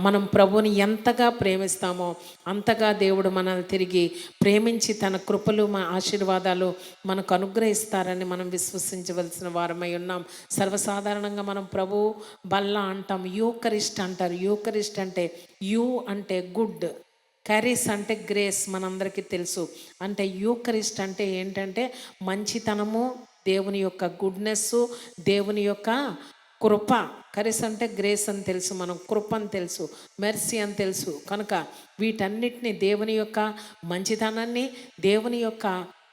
మనం ప్రభువుని ఎంతగా ప్రేమిస్తామో అంతగా దేవుడు మనల్ని తిరిగి ప్రేమించి తన కృపలు మన ఆశీర్వాదాలు మనకు అనుగ్రహిస్తారని మనం విశ్వసించవలసిన వారమై ఉన్నాం. సర్వసాధారణంగా మనం ప్రభు బల్ల అంటాం, యూకరిస్ట్ అంటారు. యూకరిస్ట్ అంటే యూ అంటే గుడ్, కరీస్ అంటే గ్రేస్, మనందరికీ తెలుసు. అంటే యూకరిస్ట్ అంటే ఏంటంటే మంచితనము, దేవుని యొక్క గుడ్నెస్, దేవుని యొక్క కృప. కరిస్ అంటే గ్రేస్ అని తెలుసు, మనం కృప అని తెలుసు, మెర్సీ అని తెలుసు. కనుక వీటన్నిటిని, దేవుని యొక్క మంచితనాన్ని, దేవుని యొక్క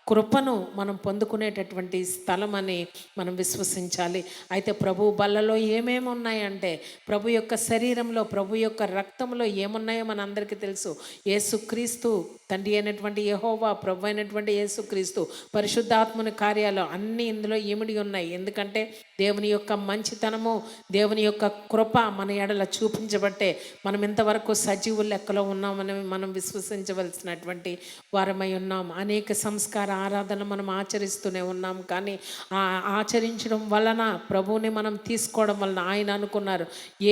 కృపను మనం పొందుకునేటటువంటి స్థలం అని మనం విశ్వసించాలి. అయితే ప్రభు బల్లలో ఏమేమి ఉన్నాయంటే, ప్రభు యొక్క శరీరంలో, ప్రభు యొక్క రక్తంలో ఏమున్నాయో మన అందరికీ తెలుసు. యేసుక్రీస్తు తండ్రి అయినటువంటి యెహోవా, ప్రభు అయినటువంటి యేసుక్రీస్తు, పరిశుద్ధాత్మని కార్యాలు అన్నీ ఇందులో ఇమిడి ఉన్నాయి. ఎందుకంటే దేవుని యొక్క మంచితనము, దేవుని యొక్క కృప మన ఎడల చూపించబట్టే మనం ఇంతవరకు సజీవు లెక్కలో ఉన్నామని మనం విశ్వసించవలసినటువంటి వారమై ఉన్నాం. అనేక సంస్కార ఆరాధన మనం ఆచరిస్తూనే ఉన్నాం. కానీ ఆ ఆచరించడం వలన, ప్రభువుని మనం తీసుకోవడం వలన, ఆయన అనుకున్నారు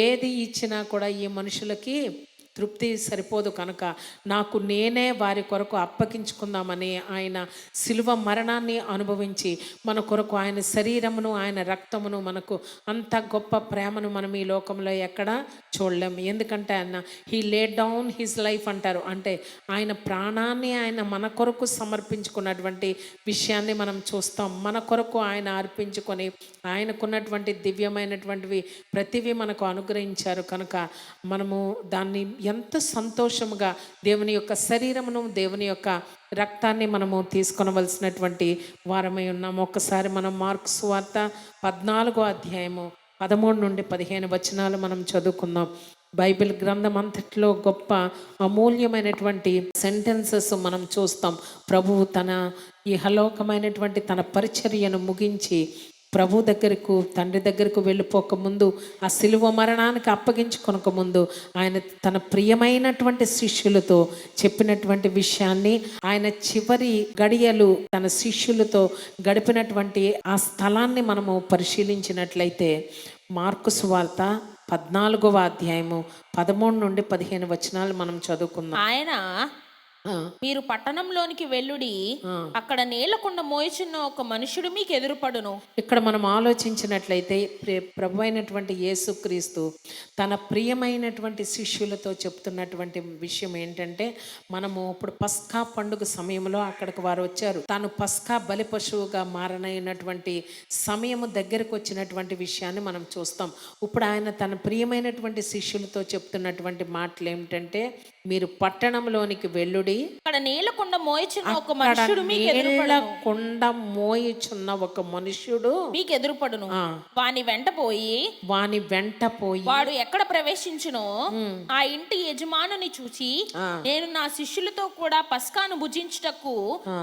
ఏది ఇచ్చినా కూడా ఈ మనుషులకి తృప్తి సరిపోదు, కనుక నాకు నేనే వారి కొరకు అప్పగించుకుందామని ఆయన శిలువ మరణాన్ని అనుభవించి మన కొరకు ఆయన శరీరమును, ఆయన రక్తమును, మనకు అంత గొప్ప ప్రేమను మనం ఈ లోకంలో ఎక్కడ చూడలేము. ఎందుకంటే ఆయన he laid down his life అంటారు. అంటే ఆయన ప్రాణాన్ని ఆయన మన కొరకు సమర్పించుకున్నటువంటి విషయాన్ని మనం చూస్తాం. మన కొరకు ఆయన అర్పించుకొని ఆయనకున్నటువంటి దివ్యమైనటువంటివి ప్రతివి మనకు అనుగ్రహించారు. కనుక మనము దాన్ని ఎంత సంతోషముగా దేవుని యొక్క శరీరమును, దేవుని యొక్క రక్తాన్ని మనము తీసుకొనవలసినటువంటి వారమై ఉన్నాము. ఒక్కసారి మనం మార్కు సువార్త 14వ అధ్యాయము 13 నుండి 15 వచనాలు మనం చదువుకుందాం. బైబిల్ గ్రంథం అంతట్లో గొప్ప అమూల్యమైనటువంటి సెంటెన్సెస్ మనం చూస్తాం. ప్రభువు తన ఇహలోకమైనటువంటి తన పరిచర్యను ముగించి ప్రభు దగ్గరకు, తండ్రి దగ్గరకు వెళ్ళిపోకముందు, ఆ శిలువ మరణానికి అప్పగించుకొనక ముందు ఆయన తన ప్రియమైనటువంటి శిష్యులతో చెప్పినటువంటి విషయాన్ని, ఆయన చివరి గడియలు తన శిష్యులతో గడిపినటువంటి ఆ స్థలాన్ని మనము పరిశీలించినట్లయితే, మార్కు సువార్త 14వ అధ్యాయము 13 నుండి 15 వచనాలు మనం చదువుకుందాం. ఆయన మీరు పట్టణంలోనికి వెళ్ళుడి, అక్కడ నీళ్లకుండ మోయిచున్న ఒక మనుషుడు మీకు ఎదురుపడును. ఇక్కడ మనం ఆలోచించినట్లయితే ప్రభు అయినటువంటి యేసుక్రీస్తు తన ప్రియమైనటువంటి శిష్యులతో చెప్తున్నటువంటి విషయం ఏంటంటే, మనము ఇప్పుడు పస్కా పండుగ సమయంలో అక్కడికి వారు వచ్చారు. తాను పస్కా బలి పశువుగా మారనైనటువంటి సమయము దగ్గరకు వచ్చినటువంటి విషయాన్ని మనం చూస్తాం. ఇప్పుడు ఆయన తన ప్రియమైనటువంటి శిష్యులతో చెప్తున్నటువంటి మాటలు ఏమిటంటే, మీరు పట్టణంలోనికి వెళ్ళుడి, అక్కడ నీళ్లకుండ మోయిచున్న ఒక మనుషుడు మీకు ఎదురుపడును. కొండ మోయిచున్న ఒక మనుష్యుడు మీకు ఎదురుపడును. వాని వెంట పోయి వాడు ఎక్కడ ప్రవేశించునో ఆ ఇంటి యజమానుని చూచి, నేను నా శిష్యులతో కూడా పస్కాను భుజించుటకు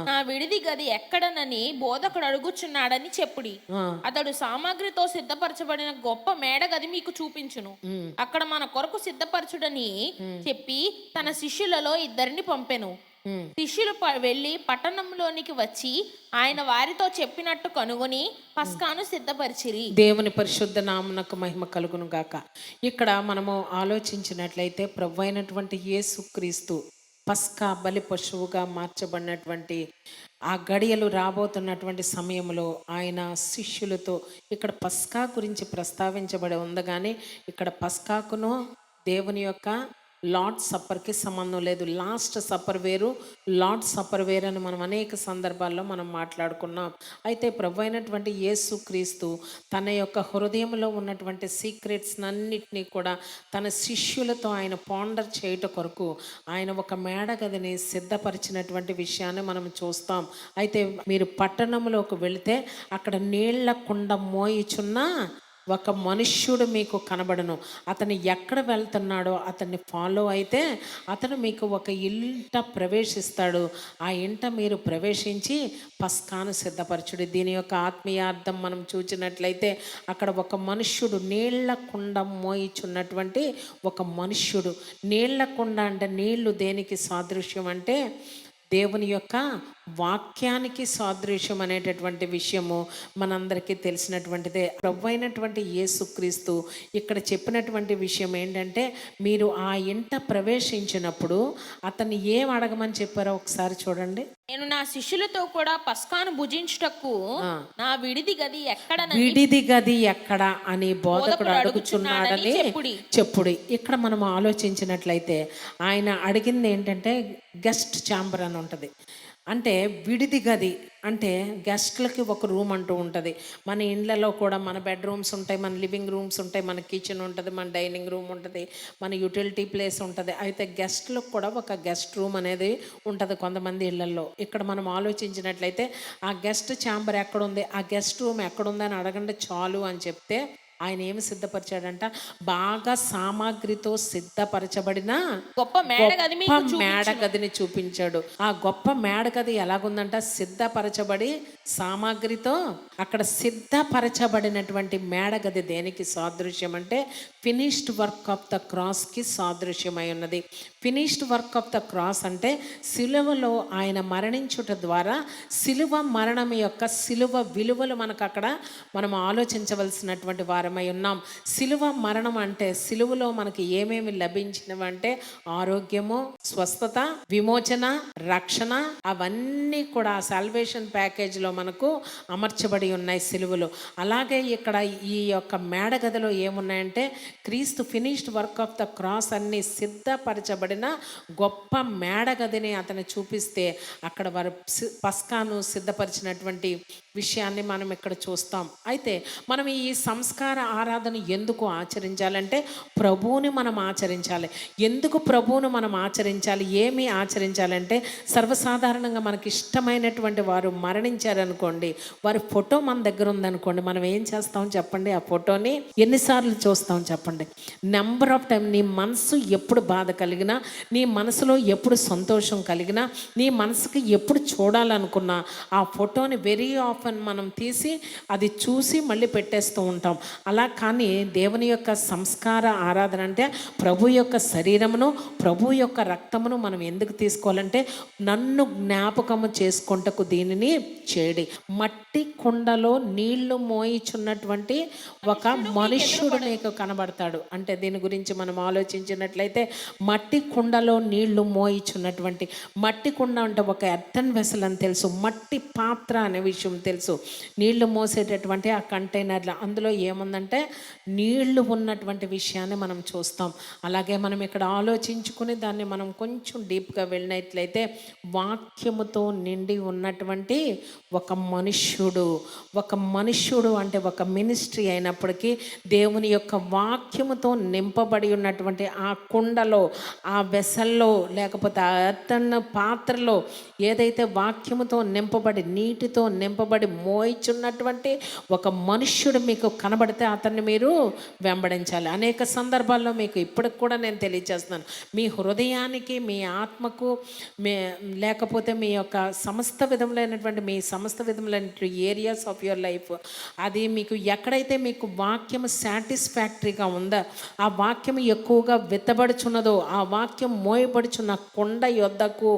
నా విడిది గది ఎక్కడనని బోధకుడు అడుగుచున్నాడని చెప్పుడి. అతడు సామాగ్రితో సిద్ధపరచబడిన గొప్ప మేడ గది మీకు చూపించును. అక్కడ మన కొరకు సిద్ధపరచుడని చెప్పి తన శిష్యులలో 2 పంపెను. శిష్యులు వెళ్ళి పట్టణంలోనికి వచ్చి ఆయన వారితో చెప్పినట్టు కనుగొని పస్కాను సిద్ధపరిచిరి. దేవుని పరిశుద్ధ నామమునకు మహిమ కలుగును గాక. ఇక్కడ మనము ఆలోచించినట్లయితే, ప్రభు అయినటువంటి యేసుక్రీస్తు పస్కా బలి పశువుగా మార్చబడినటువంటి ఆ గడియలు రాబోతున్నటువంటి సమయంలో ఆయన శిష్యులతో, ఇక్కడ పస్కా గురించి ప్రస్తావించబడి ఉంది, కానీ ఇక్కడ పస్కాకును దేవుని యొక్క లార్డ్ సప్పర్కి సంబంధం లేదు. లాస్ట్ సప్పర్ వేరు, లార్డ్ సప్పర్ వేరు అని మనం అనేక సందర్భాల్లో మనం మాట్లాడుకున్నాం. అయితే ప్రభు అయినటువంటి యేసుక్రీస్తు తన యొక్క హృదయంలో ఉన్నటువంటి సీక్రెట్స్ అన్నిటినీ కూడా తన శిష్యులతో ఆయన పాండర్ చేయట కొరకు ఆయన ఒక మేడ గదిని సిద్ధపరిచినటువంటి విషయాన్ని మనం చూస్తాం. అయితే మీరు పట్టణంలోకి వెళితే అక్కడ నీళ్ల కుండ మోయిచున్న ఒక మనుష్యుడు మీకు కనబడను. అతను ఎక్కడ వెళ్తున్నాడో అతన్ని ఫాలో అయితే అతను మీకు ఒక ఇంట ప్రవేశిస్తాడు. ఆ ఇంట మీరు ప్రవేశించి పస్కాను సిద్ధపరచుడు. దీని యొక్క ఆత్మీయార్థం మనం చూసినట్లయితే, అక్కడ ఒక మనుష్యుడు, నీళ్ల కుండ మోయిచున్నటువంటి ఒక మనుష్యుడు. నీళ్ల కుండ అంటే నీళ్లు దేనికి సాదృశ్యం అంటే దేవుని యొక్క వాక్యానికి సాదృశ్యం అనేటటువంటి విషయము మనందరికీ తెలిసినటువంటిదే. ప్రభు అయినటువంటి యేసుక్రీస్తు ఇక్కడ చెప్పినటువంటి విషయం ఏంటంటే, మీరు ఆ ఇంట ప్రవేశించినప్పుడు అతన్ని ఏం అడగమని చెప్పారో ఒకసారి చూడండి. నేను నా శిష్యులతో కూడా పస్కాను భుజించుటకు నా విడిది గది ఎక్కడ విడిది గది ఎక్కడ అని బోధకుడు అడుగుచున్నాడని చెప్పుడి. ఇక్కడ మనం ఆలోచించినట్లయితే ఆయన అడిగింది ఏంటంటే గెస్ట్ ఛాంబర్ అని ఉంటుంది. అంటే విడిది గది అంటే గెస్ట్లకి ఒక రూమ్ అంటూ ఉంటుంది. మన ఇండ్లలో కూడా మన బెడ్రూమ్స్ ఉంటాయి, మన లివింగ్ రూమ్స్ ఉంటాయి, మన కిచెన్ ఉంటుంది, మన డైనింగ్ రూమ్ ఉంటుంది, మన యూటిలిటీ ప్లేస్ ఉంటుంది. అయితే గెస్ట్లకు కూడా ఒక గెస్ట్ రూమ్ అనేది ఉంటుంది కొంతమంది ఇళ్లలో. ఇక్కడ మనం ఆలోచించినట్లయితే ఆ గెస్ట్ ఛాంబర్ ఎక్కడుంది, ఆ గెస్ట్ రూమ్ ఎక్కడుంది అని అడగండి చాలు అని చెప్తే ఆయన ఏమి సిద్ధపరిచాడంట, బాగా సామాగ్రితో సిద్ధపరచబడిన గొప్ప మేడ గదిని చూపించాడు. ఆ గొప్ప మేడ గది ఎలాగుందంట, సిద్ధపరచబడి సామాగ్రితో. అక్కడ సిద్ధపరచబడినటువంటి మేడ గది దేనికి సాదృశ్యం అంటే ఫినిష్డ్ వర్క్ ఆఫ్ ద క్రాస్కి సాదృశ్యమై ఉన్నది. Finished work of the cross అంటే సిలువలో ఆయన మరణించుట ద్వారా సిలువ మరణం యొక్క సిలువ విలువలు మనకు అక్కడ మనం ఆలోచించవలసినటువంటి వారమై ఉన్నాం. సిలువ మరణం అంటే సిలువలో మనకి ఏమేమి లభించినవంటే ఆరోగ్యము, స్వస్థత, విమోచన, రక్షణ, అవన్నీ కూడా సాల్వేషన్ ప్యాకేజ్లో మనకు అమర్చబడి ఉన్నాయి సిలువలో. అలాగే ఇక్కడ ఈ యొక్క మేడగదిలో ఏమున్నాయంటే క్రీస్తు finished work of the cross అన్ని సిద్ధపరచబడిన గొప్ప మేడగదిని అతను చూపిస్తే అక్కడ వారు పస్కాను సిద్ధపరిచినటువంటి విషయాన్ని మనం ఇక్కడ చూస్తాం. అయితే మనం ఈ సంస్కార ఆరాధన ఎందుకు ఆచరించాలంటే ప్రభువుని మనం ఆచరించాలి. ఎందుకు ప్రభువును మనం ఆచరించాలి, ఏమి ఆచరించాలంటే సర్వసాధారణంగా మనకి ఇష్టమైనటువంటి వారు మరణించారనుకోండి, వారి ఫోటో మన దగ్గర ఉందనుకోండి, మనం ఏం చేస్తాం చెప్పండి, ఆ ఫోటోని ఎన్నిసార్లు చూస్తాం చెప్పండి. Number of time. నీ మనసు ఎప్పుడు బాధ కలిగినా, నీ మనసులో ఎప్పుడు సంతోషం కలిగినా, నీ మనసుకి ఎప్పుడు చూడాలనుకున్నా ఆ ఫోటోని వెరీ ఆఫెన్ మనం తీసి అది చూసి మళ్ళీ పెట్టేస్తూ ఉంటాం. అలా కానీ దేవుని యొక్క సంస్కార ఆరాధన అంటే ప్రభు యొక్క శరీరమును, ప్రభు యొక్క రక్తమును మనం ఎందుకు తీసుకోవాలంటే నన్ను జ్ఞాపకము చేసుకొంటకు దీనిని చేయడి. మట్టి కుండలో నీళ్లు మోయిచున్నటువంటి ఒక మనుష్యుడు మీకు కనబడతాడు. అంటే దీని గురించి మనం ఆలోచించినట్లయితే మట్టి కుండలో నీళ్లు మోయిచున్నటువంటి, మట్టి కుండ అంటే ఒక ఎర్తన్ వెసల్ అని తెలుసు, మట్టి పాత్ర అనే విషయం తెలుసు. నీళ్లు మోసేటటువంటి ఆ కంటైనర్లు, అందులో ఏముందంటే నీళ్లు ఉన్నటువంటి విషయాన్ని మనం చూస్తాం. అలాగే మనం ఇక్కడ ఆలోచించుకుని దాన్ని మనం కొంచెం డీప్గా వెళ్ళినట్లయితే వాక్యముతో నిండి ఉన్నటువంటి ఒక మనుష్యుడు అంటే ఒక మినిస్ట్రీ అయినప్పటికీ దేవుని యొక్క వాక్యముతో నింపబడి ఉన్నటువంటి ఆ కుండలో, ఆ వెసల్లో, లేకపోతే ఆ ఎత్తన్న పాత్రలో ఏదైతే వాక్యముతో నింపబడి నీటితో నింపబడి మోయిచున్నటువంటి ఒక మనుష్యుడు మీకు కనబడితే అతన్ని మీరు వెంబడించాలి. అనేక సందర్భాల్లో మీకు ఇప్పటికి కూడా నేను తెలియజేస్తున్నాను, మీ హృదయానికి, మీ ఆత్మకు, లేకపోతే మీ యొక్క సమస్త విధములైన ఏరియాస్ ఆఫ్ యువర్ లైఫ్, అది మీకు ఎక్కడైతే మీకు వాక్యం సాటిస్ఫాక్టరీగా ఉందో, ఆ వాక్యం ఎక్కువగా విత్తబడుచున్నదో, ఆ వాక్యం మోయబడుచున్న కొండ యొద్దకు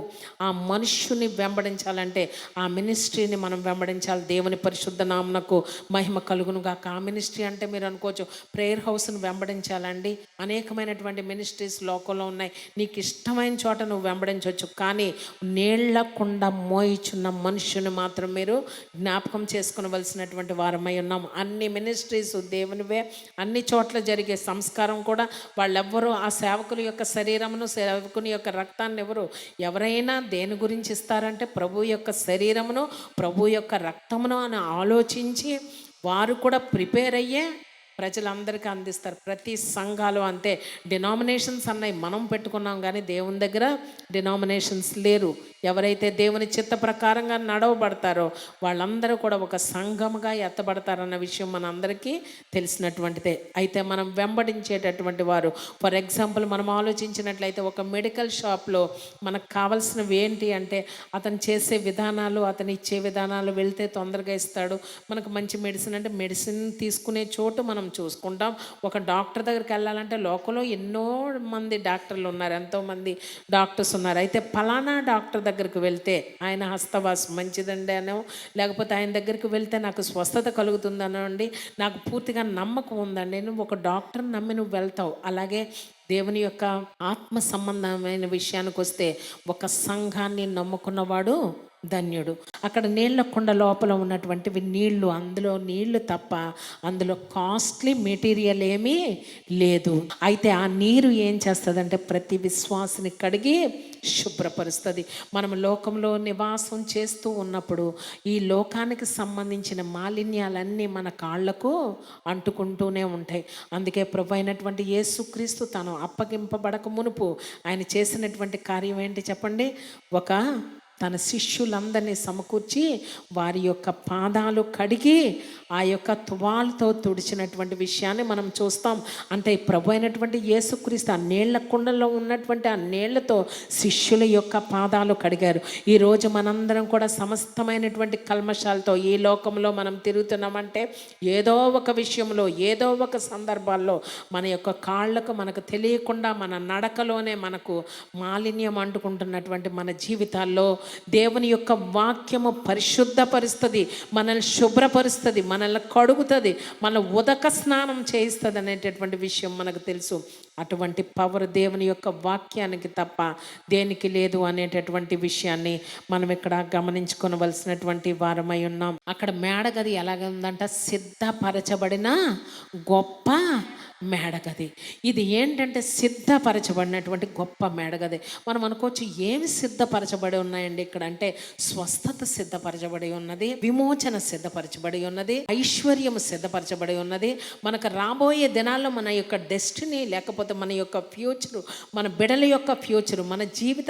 ఆ మనుష్యుని వెంబడించాలంటే ఆ మినిస్ట్రీని మనం వెంబడించాలి. దేవుని పరిశుద్ధ నామమునకు మహిమ కలుగునుగా. ఆ మినిస్ట్రీ అంటే మీరు అనుకోవచ్చు ప్రేయర్ హౌస్ను వెంబడించాలండి. అనేకమైనటువంటి మినిస్ట్రీస్ లోకంలో ఉన్నాయి, నీకు ఇష్టమైన చోట నువ్వు వెంబడించవచ్చు. కానీ నీళ్ల కుండ మోయిచున్న మనుష్యుని మాత్రం మీరు జ్ఞాపకం చేసుకునవలసినటువంటి వారమై ఉన్నాం. అన్ని మినిస్ట్రీస్ దేవునివే, అన్ని చోట్ల జరిగే సంస్కారం కూడా వాళ్ళెవ్వరూ ఆ సేవకుల యొక్క శరీరమును, సేవకుని యొక్క రక్తాన్ని ఎవరైనా దేని గురించి ఇస్తారంటే ప్రభు యొక్క శరీరమును, ప్రభు యొక్క రక్తమును అని ఆలోచించి వారు కూడా ప్రిపేర్ అయ్యే ప్రజలందరికీ అందిస్తారు. ప్రతి సంఘాలు అంతే. డినామినేషన్స్ అన్నాయి మనం పెట్టుకున్నాం, కానీ దేవుని దగ్గర డినామినేషన్స్ లేరు. ఎవరైతే దేవుని చిత్త ప్రకారంగా నడవబడతారో వాళ్ళందరూ కూడా ఒక సంఘముగా ఎత్తబడతారన్న విషయం మన అందరికీ తెలిసినటువంటిదే. అయితే మనం వెంబడించేటటువంటి వారు, ఫర్ ఎగ్జాంపుల్ మనం ఆలోచించినట్లయితే ఒక మెడికల్ షాప్లో మనకు కావాల్సినవి ఏంటి అంటే అతను చేసే విధానాలు, అతను ఇచ్చే విధానాలు, వెళ్తే తొందరగా ఇస్తాడు, మనకు మంచి మెడిసిన్ అంటే మెడిసిన్ తీసుకునే చోటు మనం చూసుకుంటాం. ఒక డాక్టర్ దగ్గరికి వెళ్ళాలంటే లోకంలో ఎన్నో మంది డాక్టర్లు ఉన్నారు, ఎంతోమంది డాక్టర్స్ ఉన్నారు. అయితే ఫలానా డాక్టర్ దగ్గరికి వెళ్తే ఆయన హస్తవాసం మంచిదండి అనో, లేకపోతే ఆయన దగ్గరికి వెళ్తే నాకు స్వస్థత కలుగుతుందనండి, నాకు పూర్తిగా నమ్మకం ఉందండి, నువ్వు ఒక డాక్టర్ని నమ్మి నువ్వు వెళ్తావు. అలాగే దేవుని యొక్క ఆత్మ సంబంధమైన విషయానికి వస్తే ఒక సంఘాన్ని నమ్ముకున్నవాడు ధన్యుడు. అక్కడ నీళ్ళ కుండ లోపల ఉన్నటువంటివి నీళ్లు, అందులో నీళ్లు తప్ప అందులో కాస్ట్లీ మెటీరియల్ ఏమీ లేదు. అయితే ఆ నీరు ఏం చేస్తుందంటే ప్రతి విశ్వాసిని కడిగి శుభ్రపరుస్తుంది. మనం లోకంలో నివాసం చేస్తూ ఉన్నప్పుడు ఈ లోకానికి సంబంధించిన మాలిన్యాలన్నీ మన కాళ్లకు అంటుకుంటూనే ఉంటాయి. అందుకే ప్రభు అయినటువంటి యేసుక్రీస్తు తను అప్పగింపబడక మునుపు ఆయన చేసినటువంటి కార్యం ఏంటి చెప్పండి? తన శిష్యులందరినీ సమకూర్చి వారి యొక్క పాదాలు కడిగి ఆ యొక్క తువాలుతో తుడిచినటువంటి విషయాన్ని మనం చూస్తాం. అంటే ప్రభు అయినటువంటి యేసుక్రీస్తు ఆ నీళ్ల కుండలో ఉన్నటువంటి ఆ నీళ్లతో శిష్యుల యొక్క పాదాలు కడిగారు. ఈరోజు మనందరం కూడా సమస్తమైనటువంటి కల్మషాలతో ఈ లోకంలో మనం తిరుగుతున్నామంటే ఏదో ఒక విషయంలో, ఏదో ఒక సందర్భాల్లో మన యొక్క కాళ్ళకు మనకు తెలియకుండా మన నడకలోనే మనకు మాలిన్యం అంటుకుంటున్నటువంటి మన జీవితాల్లో దేవుని యొక్క వాక్యము పరిశుద్ధపరుస్తుంది, మనల్ని శుభ్రపరుస్తుంది, మనల్ని కడుగుతుంది, మన ఉదక స్నానం చేయిస్తుంది అనేటటువంటి విషయం మనకు తెలుసు. అటువంటి పవర్ దేవుని యొక్క వాక్యానికి తప్ప దేనికి లేదు అనేటటువంటి విషయాన్ని మనం ఇక్కడ గమనించుకోవలసినటువంటి వారమై ఉన్నాం. అక్కడ మేడగది ఎలాగ ఉందంట? సిద్ధపరచబడిన గొప్ప మేడగది. ఇది ఏంటంటే సిద్ధపరచబడినటువంటి గొప్ప మేడగది. మనం అనుకోవచ్చు ఏమి సిద్ధపరచబడి ఉన్నాయండి ఇక్కడ అంటే, స్వస్థత సిద్ధపరచబడి ఉన్నది, విమోచన సిద్ధపరచబడి ఉన్నది, ఐశ్వర్యము సిద్ధపరచబడి ఉన్నది. మనకు రాబోయే దినాల్లో మన యొక్క డెస్టినీ, లేకపోతే మన యొక్క ఫ్యూచరు, మన బిడల యొక్క ఫ్యూచరు, మన జీవిత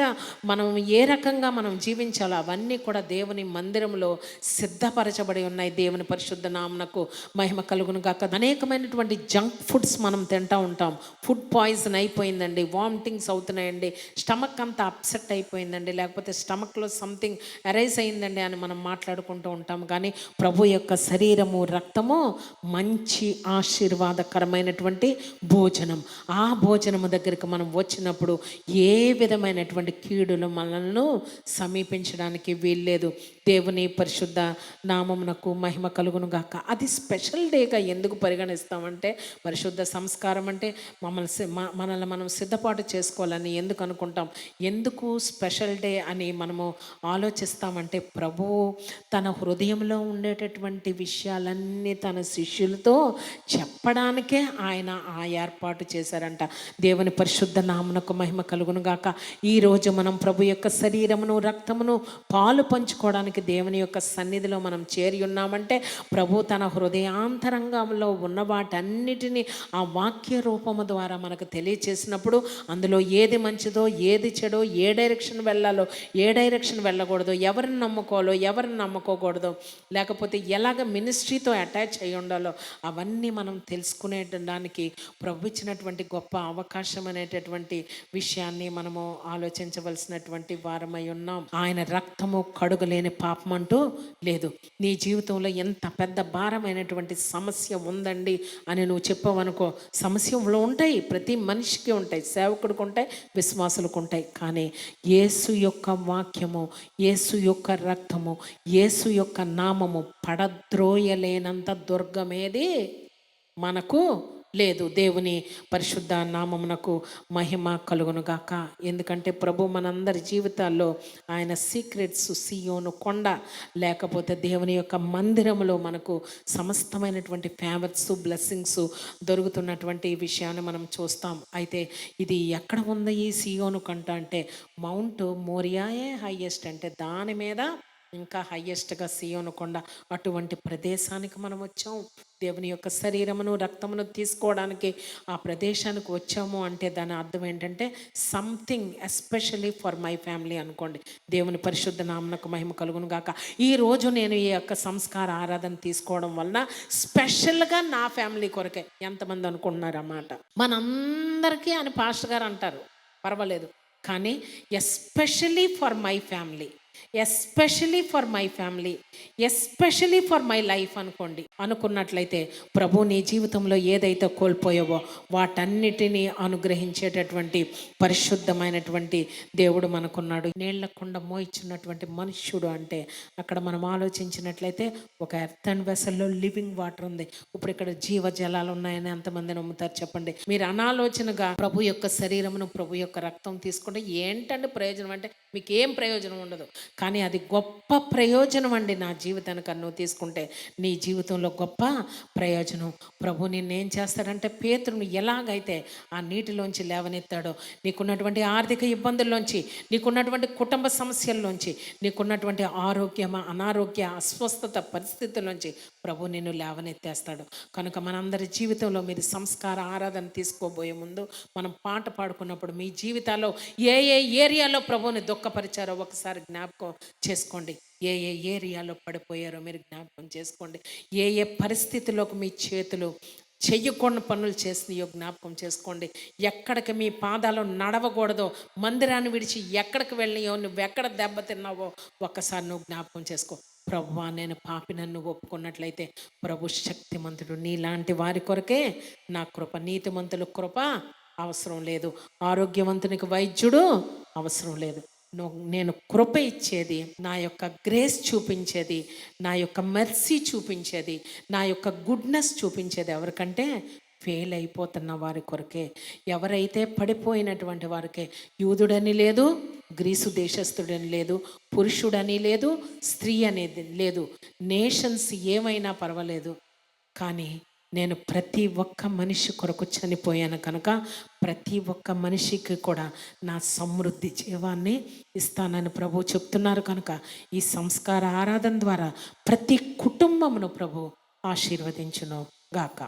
మనం ఏ రకంగా మనం జీవించాలో అవన్నీ కూడా దేవుని మందిరంలో సిద్ధపరచబడి ఉన్నాయి. దేవుని పరిశుద్ధ నామమునకు మహిమ కలుగును గాక. అనేకమైనటువంటి జంక్ ఫుడ్స్ మనం తింటూ ఉంటాం. ఫుడ్ పాయిజన్ అయిపోయిందండి, వామిటింగ్స్ అవుతున్నాయండి, స్టమక్ అంతా అప్సెట్ అయిపోయిందండి, లేకపోతే స్టమక్లో సంథింగ్ అరైజ్ అయిందండి అని మనం మాట్లాడుకుంటూ ఉంటాం. కానీ ప్రభు యొక్క శరీరము, రక్తము మంచి ఆశీర్వాదకరమైనటువంటి భోజనం. ఆ భోజనము దగ్గరికి మనం వచ్చినప్పుడు ఏ విధమైనటువంటి కీడులు మనల్ని సమీపించడానికి వీల్లేదు. దేవుని పరిశుద్ధ నామమునకు మహిమ కలుగును గాక. అది స్పెషల్ డేగా ఎందుకు పరిగణిస్తామంటే, పరిశుద్ధ సంస్కారం అంటే మనల్ని మనం సిద్ధపాటు చేసుకోవాలని ఎందుకు అనుకుంటాం? ఎందుకు స్పెషల్ డే అని మనము ఆలోచిస్తామంటే, ప్రభువు తన హృదయంలో ఉండేటటువంటి విషయాలన్నీ తన శిష్యులతో చెప్పడానికే ఆయన ఆ ఏర్పాటు చేశారంట. దేవుని పరిశుద్ధ నామమునకు మహిమ కలుగును గాక. ఈరోజు మనం ప్రభు యొక్క శరీరమును, రక్తమును పాలు పంచుకోవడానికి దేవుని యొక్క సన్నిధిలో మనం చేరి ఉన్నామంటే, ప్రభు తన హృదయాంతరంగంలో ఉన్న వాటన్నిటినీ ఆ వాక్య రూపము ద్వారా మనకు తెలియచేసినప్పుడు అందులో ఏది మంచిదో, ఏది చెడో, ఏ డైరెక్షన్ వెళ్ళాలో, ఏ డైరెక్షన్ వెళ్ళకూడదో, ఎవరిని నమ్ముకోవాలో, ఎవరిని నమ్ముకోకూడదో, లేకపోతే ఎలాగ మినిస్ట్రీతో అటాచ్ అయి ఉండాలో అవన్నీ మనం తెలుసుకునేటానికి ప్రభు ఇచ్చినటువంటి గొప్ప అవకాశం అనేటటువంటి విషయాన్ని మనము ఆలోచించవలసినటువంటి వారమై ఉన్నాం. ఆయన రక్తము కడుగలేని పాపం అంటూ లేదు. నీ జీవితంలో ఎంత పెద్ద భారమైనటువంటి సమస్య ఉందండి అని నువ్వు చెప్పవనుకో, సమస్యలు ఉంటాయి, ప్రతి మనిషికి ఉంటాయి, సేవకుడికి ఉంటాయి, విశ్వాసులకు ఉంటాయి. కానీ యేసు యొక్క వాక్యము, యేసు యొక్క రక్తము, యేసు యొక్క నామము పడద్రోయలేనంత దుర్గమేది మనకు లేదు. దేవుని పరిశుద్ధ నామమునకు మహిమ కలుగునుగాక. ఎందుకంటే ప్రభు మనందరి జీవితాల్లో ఆయన సీక్రెట్స్, సియోను కొండ లేకపోతే దేవుని యొక్క మందిరంలో మనకు సమస్తమైనటువంటి ఫేవర్స్, బ్లెస్సింగ్స్ దొరుకుతున్నటువంటి విషయాన్ని మనం చూస్తాం. అయితే ఇది ఎక్కడ ఉంది ఈ సియోను కొండ అంటే, మౌంట్ మోరియాయే హైయెస్ట్, అంటే దాని మీద ఇంకా హయ్యెస్ట్గా సియోను కొండ, అటువంటి ప్రదేశానికి మనం వచ్చాం. దేవుని యొక్క శరీరమును, రక్తమును తీసుకోవడానికి ఆ ప్రదేశానికి వచ్చాము అంటే దాని అర్థం ఏంటంటే something especially for my family అనుకోండి. దేవుని పరిశుద్ధ నామమునకు మహిమ కలుగును గాక. ఈరోజు నేను ఈ యొక్క సంస్కార ఆరాధన తీసుకోవడం వలన స్పెషల్గా నా ఫ్యామిలీ కొరకే. ఎంతమంది అనుకుంటున్నారు అన్నమాట? మనందరికీ అని పాస్టర్ గారు అంటారు, పర్వాలేదు, కానీ especially for my family. Especially for my family, especially for my life అనుకోండి. అనుకున్నట్లయితే ప్రభు నీ జీవితంలో ఏదైతే కోల్పోయావో వాటన్నిటినీ అనుగ్రహించేటటువంటి పరిశుద్ధమైనటువంటి దేవుడు మనకున్నాడు. నీళ్లకుండా మోయిచున్నటువంటి మనుష్యుడు అంటే అక్కడ మనం ఆలోచించినట్లయితే ఒక ఎర్త్ అండ్ వెసల్లో లివింగ్ వాటర్ ఉంది. ఇప్పుడు ఇక్కడ జీవజలాలు ఉన్నాయని ఎంతమంది నమ్ముతారు చెప్పండి? మీరు అనాలోచనగా ప్రభు యొక్క శరీరమును, ప్రభు యొక్క రక్తం తీసుకుంటే ఏంటంటే ప్రయోజనం అంటే మీకు ఏం ప్రయోజనం ఉండదు. కానీ అది గొప్ప ప్రయోజనం అండి. నా జీవితానికి నువ్వు తీసుకుంటే నీ జీవితంలో గొప్ప ప్రయోజనం. ప్రభు నిన్నేం చేస్తాడంటే పేతురుని ఎలాగైతే ఆ నీటిలోంచి లేవనెత్తాడో, నీకున్నటువంటి ఆర్థిక ఇబ్బందుల్లోంచి, నీకున్నటువంటి కుటుంబ సమస్యల్లోంచి, నీకున్నటువంటి అనారోగ్య అస్వస్థత పరిస్థితుల్లోంచి ప్రభు నిన్ను లేవనెత్తేస్తాడు. కనుక మనందరి జీవితంలో మీరు సంస్కార ఆరాధన తీసుకోబోయే ముందు మనం పాట పాడుకున్నప్పుడు మీ జీవితాల్లో ఏ ఏ ఏరియాలో ప్రభువుని దుఃఖపరిచారో ఒకసారి జ్ఞాపకం చేసుకోండి. ఏ ఏ ఏరియాలో పడిపోయారో మీరు జ్ఞాపకం చేసుకోండి. ఏ ఏ పరిస్థితుల్లోకి మీ చేతులు చెయ్యకుండా పనులు చేసినాయో జ్ఞాపకం చేసుకోండి. ఎక్కడికి మీ పాదాలు నడవకూడదో, మందిరాన్ని విడిచి ఎక్కడికి వెళ్ళినాయో, నువ్వు ఎక్కడ దెబ్బతిన్నావో ఒక్కసారి నువ్వు జ్ఞాపకం చేసుకో. ప్రభువా నేను పాపినన్ను ఒప్పుకున్నట్లయితే ప్రభు శక్తిమంతుడు. నీలాంటి వారి కొరకే నా కృప. నీతిమంతుల కృప అవసరం లేదు, ఆరోగ్యవంతునికి వైద్యుడు అవసరం లేదు. నేను కృప ఇచ్చేది, నా యొక్క గ్రేస్ చూపించేది, నా యొక్క మెర్సీ చూపించేది, నా యొక్క గుడ్నెస్ చూపించేది ఎవరికంటే ఫెయిల్ అయిపోతున్న వారి కొరకే. ఎవరైతే పడిపోయినటువంటి వారికే. యూదుడని లేదు, గ్రీసు దేశస్థుడని లేదు, పురుషుడని లేదు, స్త్రీ అనేది లేదు, నేషన్స్ ఏమైనా పర్వాలేదు. కానీ నేను ప్రతి ఒక్క మనిషి కొరకు చనిపోయాను కనుక ప్రతి ఒక్క మనిషికి కూడా నా సమృద్ధి జీవాన్ని ఇస్తానని ప్రభు చెప్తున్నారు. కనుక ఈ సంస్కార ఆరాధన ద్వారా ప్రతి కుటుంబమును ప్రభు ఆశీర్వదించును గాక.